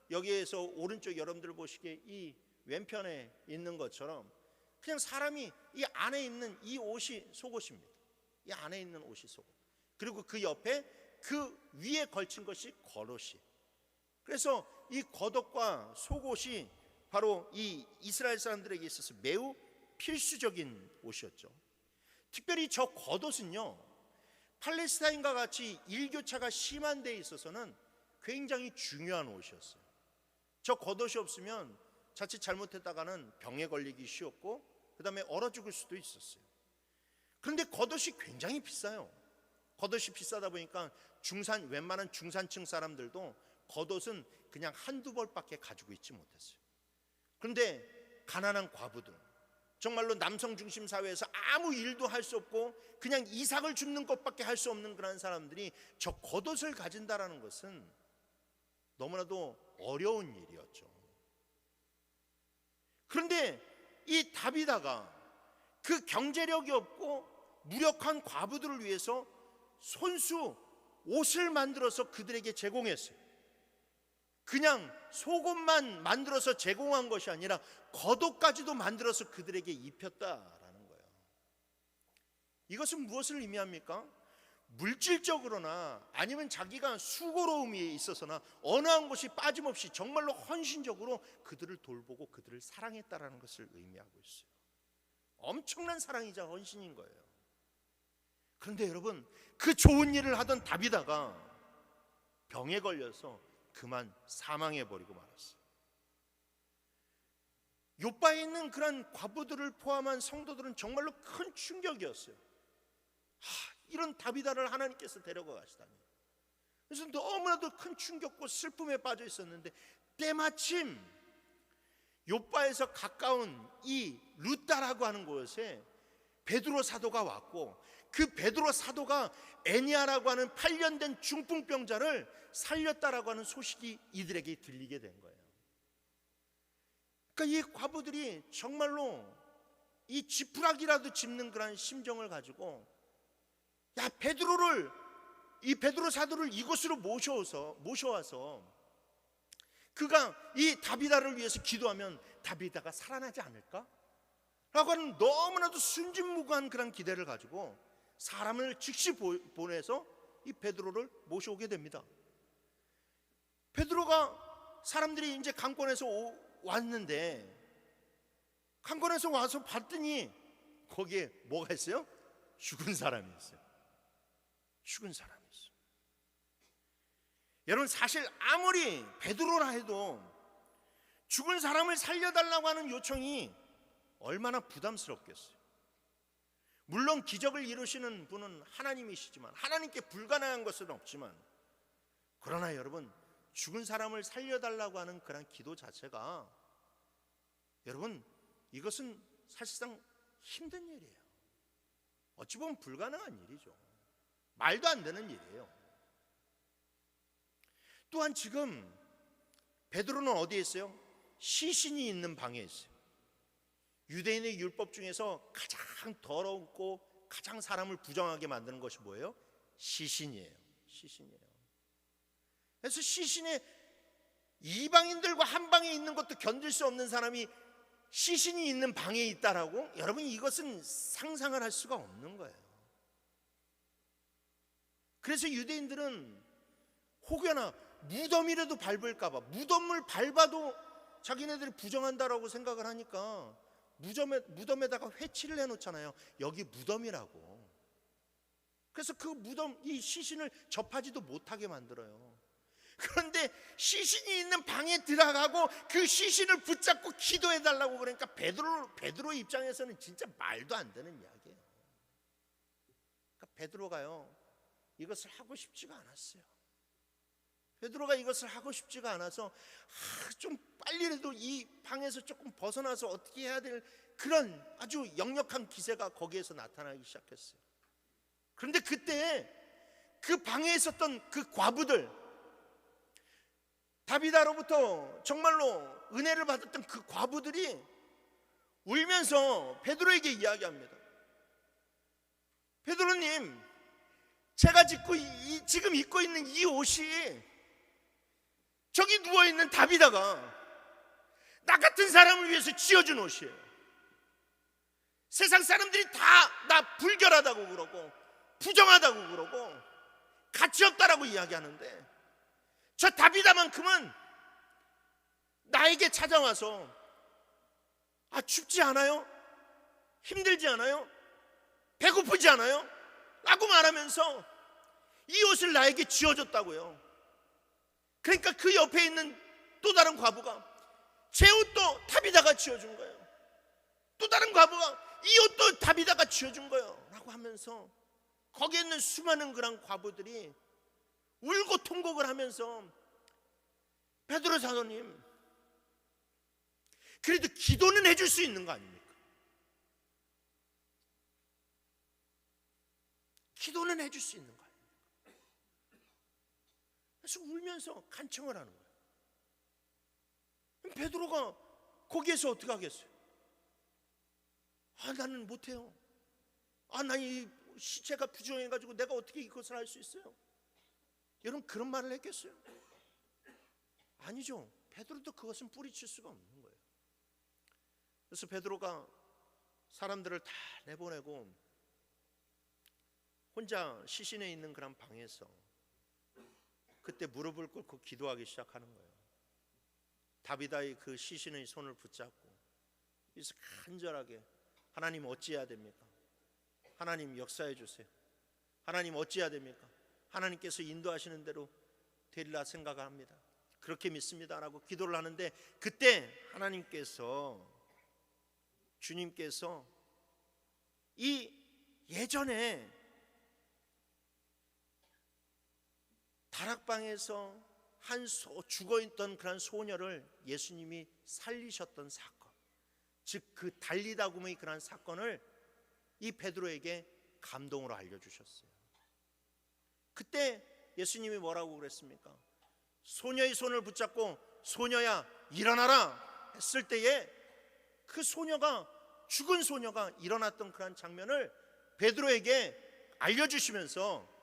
여기에서 오른쪽 여러분들 보시기에 이 왼편에 있는 것처럼 그냥 사람이 이 안에 입는 이 옷이 속옷입니다. 이 안에 있는 옷이 속옷. 그리고 그 옆에 그 위에 걸친 것이 겉옷이. 그래서 이 겉옷과 속옷이 바로 이 이스라엘 사람들에게 있어서 매우 필수적인 옷이었죠. 특별히 저 겉옷은요, 팔레스타인과 같이 일교차가 심한 데 있어서는 굉장히 중요한 옷이었어요. 저 겉옷이 없으면 자칫 잘못했다가는 병에 걸리기 쉬웠고 그 다음에 얼어 죽을 수도 있었어요. 그런데 겉옷이 굉장히 비싸요. 겉옷이 비싸다 보니까 웬만한 중산층 사람들도 겉옷은 그냥 한두 벌밖에 가지고 있지 못했어요. 그런데 가난한 과부들, 정말로 남성 중심 사회에서 아무 일도 할 수 없고 그냥 이삭을 줍는 것밖에 할 수 없는 그런 사람들이 저 겉옷을 가진다라는 것은 너무나도 어려운 일이었죠. 그런데 이 다비다가 그 경제력이 없고 무력한 과부들을 위해서 손수 옷을 만들어서 그들에게 제공했어요. 그냥 속옷만 만들어서 제공한 것이 아니라 겉옷까지도 만들어서 그들에게 입혔다라는 거예요. 이것은 무엇을 의미합니까? 물질적으로나 아니면 자기가 수고로움이 있어서나 어느 한 곳이 빠짐없이 정말로 헌신적으로 그들을 돌보고 그들을 사랑했다라는 것을 의미하고 있어요. 엄청난 사랑이자 헌신인 거예요. 그런데 여러분, 그 좋은 일을 하던 다비다가 병에 걸려서 그만 사망해버리고 말았어요. 요바에 있는 그런 과부들을 포함한 성도들은 정말로 큰 충격이었어요. 이런 다비다를 하나님께서 데려가 가시다니. 그래서 너무나도 큰 충격과 슬픔에 빠져 있었는데 때마침 요바에서 가까운 이 루다라고 하는 곳에 베드로 사도가 왔고, 그 베드로 사도가 애니아라고 하는 8년 된 중풍병자를 살렸다라고 하는 소식이 이들에게 들리게 된 거예요. 그러니까 이 과부들이 정말로 이 지푸라기라도 짚는 그런 심정을 가지고, 야, 이 베드로 사도를 이곳으로 모셔와서 그가 이 다비다를 위해서 기도하면 다비다가 살아나지 않을까? 라고 하는 너무나도 순진무구한 그런 기대를 가지고 사람을 즉시 보내서 이 베드로를 모셔오게 됩니다. 베드로가 사람들이 이제 강권에서 왔는데, 강권에서 와서 봤더니 거기에 뭐가 있어요? 죽은 사람이 있어요. 죽은 사람이 있어요. 여러분, 사실 아무리 베드로라 해도 죽은 사람을 살려달라고 하는 요청이 얼마나 부담스럽겠어요. 물론 기적을 이루시는 분은 하나님이시지만, 하나님께 불가능한 것은 없지만, 그러나 여러분, 죽은 사람을 살려달라고 하는 그런 기도 자체가, 여러분, 이것은 사실상 힘든 일이에요. 어찌 보면 불가능한 일이죠. 말도 안 되는 일이에요. 또한 지금 베드로는 어디에 있어요? 시신이 있는 방에 있어요. 유대인의 율법 중에서 가장 더럽고 가장 사람을 부정하게 만드는 것이 뭐예요? 시신이에요. 시신이에요. 그래서 시신에 이방인들과 한 방에 있는 것도 견딜 수 없는 사람이 시신이 있는 방에 있다라고? 여러분, 이것은 상상을 할 수가 없는 거예요. 그래서 유대인들은 혹여나 무덤이라도 밟을까봐, 무덤을 밟아도 자기네들이 부정한다라고 생각을 하니까 무덤에다가 회치를 해놓잖아요. 여기 무덤이라고. 그래서 그 무덤, 이 시신을 접하지도 못하게 만들어요. 그런데 시신이 있는 방에 들어가고 그 시신을 붙잡고 기도해달라고 그러니까 베드로 입장에서는 진짜 말도 안 되는 이야기예요. 그러니까 베드로가요, 이것을 하고 싶지가 않았어요. 베드로가 이것을 하고 싶지가 않아서 좀 빨리라도 이 방에서 조금 벗어나서 어떻게 해야 될 그런 아주 역력한 기세가 거기에서 나타나기 시작했어요. 그런데 그때 그 방에 있었던 그 과부들, 다비다로부터 정말로 은혜를 받았던 그 과부들이 울면서 베드로에게 이야기합니다. 베드로님, 제가 지금 입고 있는 이 옷이 저기 누워있는 다비다가 나 같은 사람을 위해서 지어준 옷이에요. 세상 사람들이 다 나 불결하다고 그러고 부정하다고 그러고 가치 없다라고 이야기하는데, 저 다비다만큼은 나에게 찾아와서 춥지 않아요? 힘들지 않아요? 배고프지 않아요? 라고 말하면서 이 옷을 나에게 지어줬다고요. 그러니까 그 옆에 있는 또 다른 과부가 제 옷도 다비다가 지어준 거예요. 또 다른 과부가 이 옷도 다비다가 지어준 거예요 라고 하면서 거기에 있는 수많은 그런 과부들이 울고 통곡을 하면서 베드로 사도님, 그래도 기도는 해줄 수 있는 거 아닙니까? 기도는 해줄 수 있는 거 아닙니까? 그래서 울면서 간청을 하는 거예요. 베드로가 거기에서 어떻게 하겠어요? 나는 못해요. 난 이 시체가 부정해가지고 내가 어떻게 이것을 할 수 있어요? 여러분, 그런 말을 했겠어요? 아니죠. 베드로도 그것은 뿌리칠 수가 없는 거예요. 그래서 베드로가 사람들을 다 내보내고 혼자 시신에 있는 그런 방에서 그때 무릎을 꿇고 기도하기 시작하는 거예요. 다비다의 그 시신의 손을 붙잡고 그래서 간절하게, 하나님 어찌해야 됩니까? 하나님 역사해 주세요. 하나님 어찌해야 됩니까? 하나님께서 인도하시는 대로 되리라 생각합니다. 그렇게 믿습니다 라고 기도를 하는데, 그때 하나님께서, 주님께서 이 예전에 다락방에서 한 죽어있던 그런 소녀를 예수님이 살리셨던 사건, 즉 그 달리다굼의 그런 사건을 이 베드로에게 감동으로 알려주셨어요. 그때 예수님이 뭐라고 그랬습니까? 소녀의 손을 붙잡고 소녀야 일어나라 했을 때에 그 소녀가, 죽은 소녀가 일어났던 그런 장면을 베드로에게 알려주시면서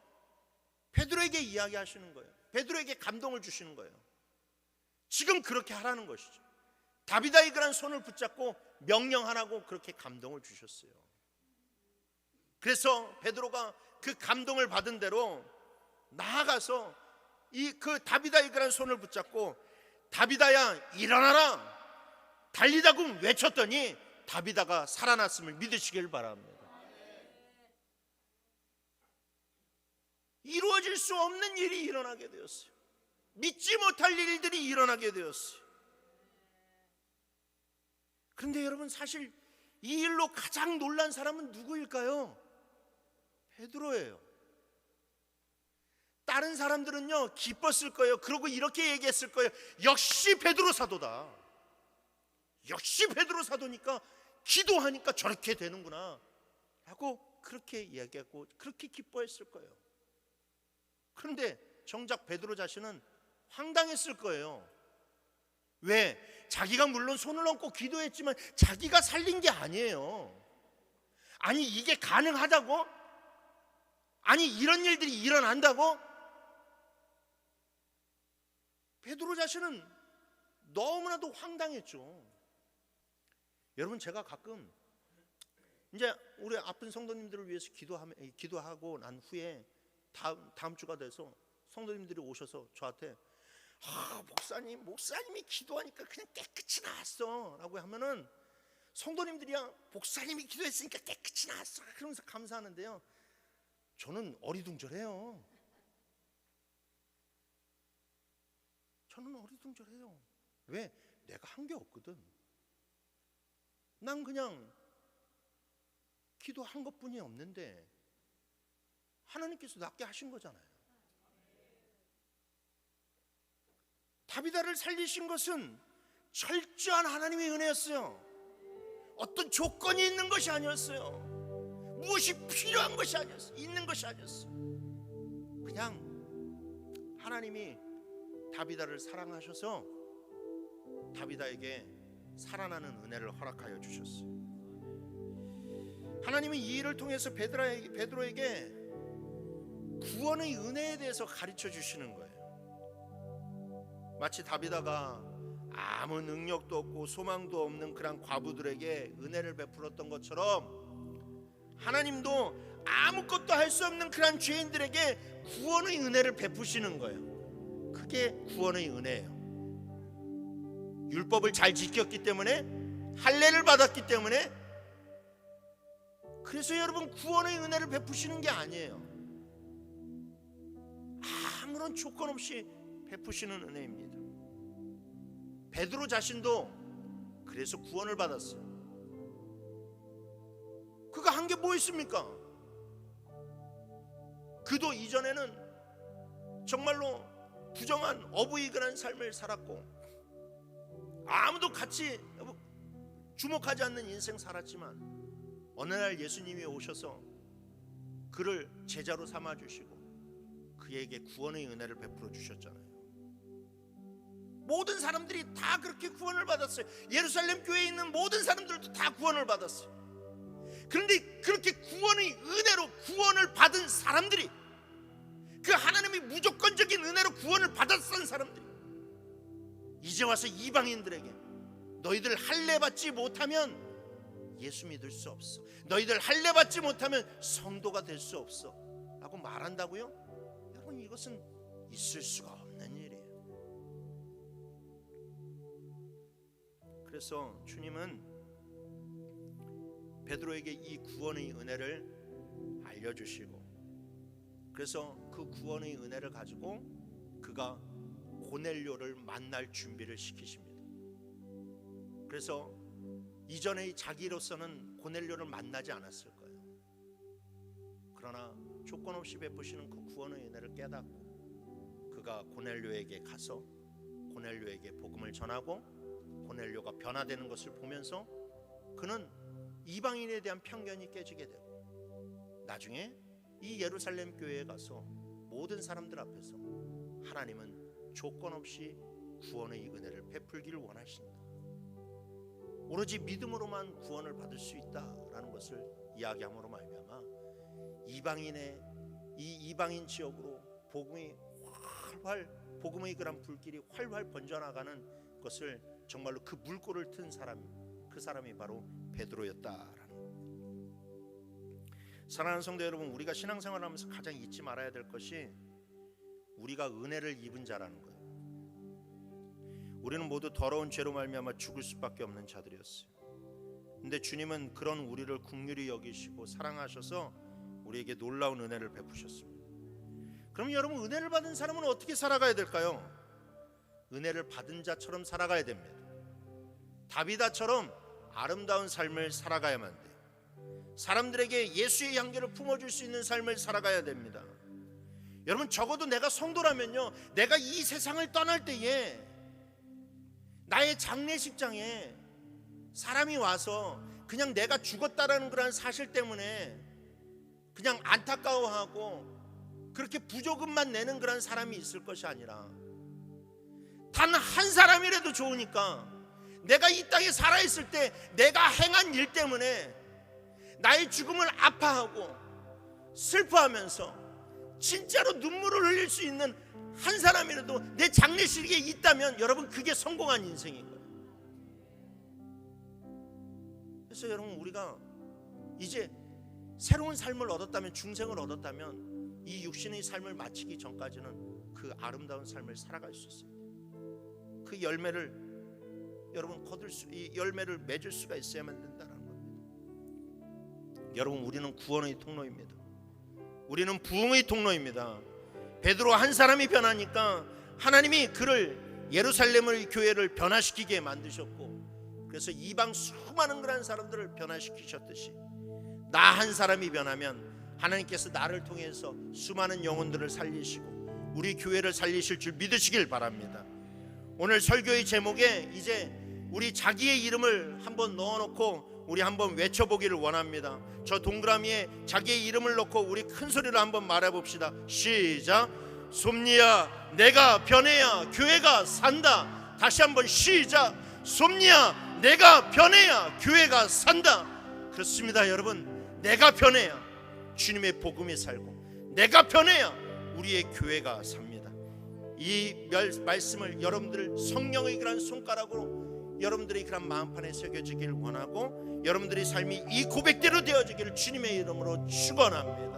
베드로에게 이야기하시는 거예요. 베드로에게 감동을 주시는 거예요. 지금 그렇게 하라는 것이죠. 다비다의 그런 손을 붙잡고 명령하라고 그렇게 감동을 주셨어요. 그래서 베드로가 그 감동을 받은 대로 나아가서 그 다비다의 그런 손을 붙잡고 다비다야 일어나라 달리다굼 외쳤더니 다비다가 살아났음을 믿으시길 바랍니다. 이루어질 수 없는 일이 일어나게 되었어요. 믿지 못할 일들이 일어나게 되었어요. 그런데 여러분, 사실 이 일로 가장 놀란 사람은 누구일까요? 베드로예요. 다른 사람들은요 기뻤을 거예요. 그러고 이렇게 얘기했을 거예요. 역시 베드로 사도다. 역시 베드로 사도니까 기도하니까 저렇게 되는구나 하고 그렇게 이야기하고 그렇게 기뻐했을 거예요. 그런데 정작 베드로 자신은 황당했을 거예요. 왜? 자기가 물론 손을 얹고 기도했지만 자기가 살린 게 아니에요. 아니, 이게 가능하다고? 아니, 이런 일들이 일어난다고? 베드로 자신은 너무나도 황당했죠. 여러분, 제가 가끔 이제 우리 아픈 성도님들을 위해서 기도하고 난 후에 다음 주가 돼서 성도님들이 오셔서 저한테 목사님이 기도하니까 그냥 깨끗이 나았어 라고 하면은 성도님들이야 목사님이 기도했으니까 깨끗이 나았어 그러면서 감사하는데요, 저는 어리둥절해요. 저는 어리둥절해요. 왜? 내가 한 게 없거든. 난 그냥 기도한 것뿐이 없는데 하나님께서 낫게 하신 거잖아요. 다비다를 살리신 것은 철저한 하나님의 은혜였어요. 어떤 조건이 있는 것이 아니었어요. 무엇이 필요한 것이 아니었어요. 있는 것이 아니었어요. 그냥 하나님이 다비다를 사랑하셔서 다비다에게 살아나는 은혜를 허락하여 주셨어요. 하나님은 이 일을 통해서 베드로에게 구원의 은혜에 대해서 가르쳐 주시는 거예요. 마치 다비다가 아무 능력도 없고 소망도 없는 그런 과부들에게 은혜를 베풀었던 것처럼 하나님도 아무것도 할 수 없는 그런 죄인들에게 구원의 은혜를 베푸시는 거예요. 그게 구원의 은혜예요. 율법을 잘 지켰기 때문에, 할례를 받았기 때문에, 그래서 여러분 구원의 은혜를 베푸시는 게 아니에요. 아무런 조건 없이 베푸시는 은혜입니다. 베드로 자신도 그래서 구원을 받았어요. 그가 한 게 뭐 있습니까? 그도 이전에는 정말로 부정한 어부이근한 삶을 살았고 아무도 같이 주목하지 않는 인생 살았지만, 어느 날 예수님이 오셔서 그를 제자로 삼아주시고 그에게 구원의 은혜를 베풀어 주셨잖아요. 모든 사람들이 다 그렇게 구원을 받았어요. 예루살렘 교회에 있는 모든 사람들도 다 구원을 받았어요. 그런데 그렇게 구원의 은혜로 구원을 받은 사람들이, 그 하나님이 무조건적인 은혜로 구원을 받았던 사람들이 이제 와서 이방인들에게 너희들 할례 받지 못하면 예수 믿을 수 없어, 너희들 할례 받지 못하면 성도가 될 수 없어 라고 말한다고요? 여러분, 이것은 있을 수가 없는 일이에요. 그래서 주님은 베드로에게 이 구원의 은혜를 알려주시고, 그래서 그 구원의 은혜를 가지고 그가 고넬료를 만날 준비를 시키십니다. 그래서 이전의 자기로서는 고넬료를 만나지 않았을 거예요. 그러나 조건 없이 베푸시는 그 구원의 은혜를 깨닫고 그가 고넬료에게 가서 고넬료에게 복음을 전하고 고넬료가 변화되는 것을 보면서 그는 이방인에 대한 편견이 깨지게 되고, 나중에 이 예루살렘 교회에 가서 모든 사람들 앞에서 하나님은 조건 없이 구원의 은혜를 베풀기를 원하신다, 오로지 믿음으로만 구원을 받을 수 있다라는 것을 이야기함으로 말미암아 이방인의 이 이방인 지역으로 복음이 활활, 복음의 그런 불길이 활활 번져나가는 것을 정말로 그 물꼬를 튼 사람, 그 사람이 바로 베드로였다라는 겁니다. 사랑하는 성도 여러분, 우리가 신앙생활하면서 가장 잊지 말아야 될 것이 우리가 은혜를 입은 자라는 거예요. 우리는 모두 더러운 죄로 말미암아 죽을 수밖에 없는 자들이었어요. 근데 주님은 그런 우리를 긍휼히 여기시고 사랑하셔서 우리에게 놀라운 은혜를 베푸셨습니다. 그럼 여러분, 은혜를 받은 사람은 어떻게 살아가야 될까요? 은혜를 받은 자처럼 살아가야 됩니다. 다비다처럼 아름다운 삶을 살아가야만 돼요. 사람들에게 예수의 향기를 품어줄 수 있는 삶을 살아가야 됩니다. 여러분, 적어도 내가 성도라면요, 내가 이 세상을 떠날 때에 나의 장례식장에 사람이 와서 그냥 내가 죽었다라는 그런 사실 때문에 그냥 안타까워하고 그렇게 부조금만 내는 그런 사람이 있을 것이 아니라, 단 한 사람이라도 좋으니까 내가 이 땅에 살아있을 때 내가 행한 일 때문에 나의 죽음을 아파하고 슬퍼하면서 진짜로 눈물을 흘릴 수 있는 한 사람이라도 내 장례식에 있다면 여러분, 그게 성공한 인생인 거예요. 그래서 여러분, 우리가 이제 새로운 삶을 얻었다면, 중생을 얻었다면 이 육신의 삶을 마치기 전까지는 그 아름다운 삶을 살아갈 수 있습니다. 그 열매를 여러분 거둘 수, 이 열매를 맺을 수가 있어야만 된다는 겁니다. 여러분, 우리는 구원의 통로입니다. 우리는 부흥의 통로입니다. 베드로 한 사람이 변하니까 하나님이 그를, 예루살렘의 교회를 변화시키게 만드셨고, 그래서 이방 수많은 그런 사람들을 변화시키셨듯이 나 한 사람이 변하면 하나님께서 나를 통해서 수많은 영혼들을 살리시고 우리 교회를 살리실 줄 믿으시길 바랍니다. 오늘 설교의 제목에 이제 우리 자기의 이름을 한번 넣어놓고 우리 한번 외쳐보기를 원합니다. 저 동그라미에 자기의 이름을 넣고 우리 큰 소리로 한번 말해봅시다. 시작. 솜니야, 내가 변해야 교회가 산다. 다시 한번 시작. 솜니야, 내가 변해야 교회가 산다. 그렇습니다 여러분, 내가 변해야 주님의 복음이 살고, 내가 변해야 우리의 교회가 삽니다. 이 말씀을 여러분들 성령의 그런 손가락으로 여러분들의 그런 마음판에 새겨지길 원하고, 여러분들의 삶이 이 고백대로 되어지기를 주님의 이름으로 축원합니다.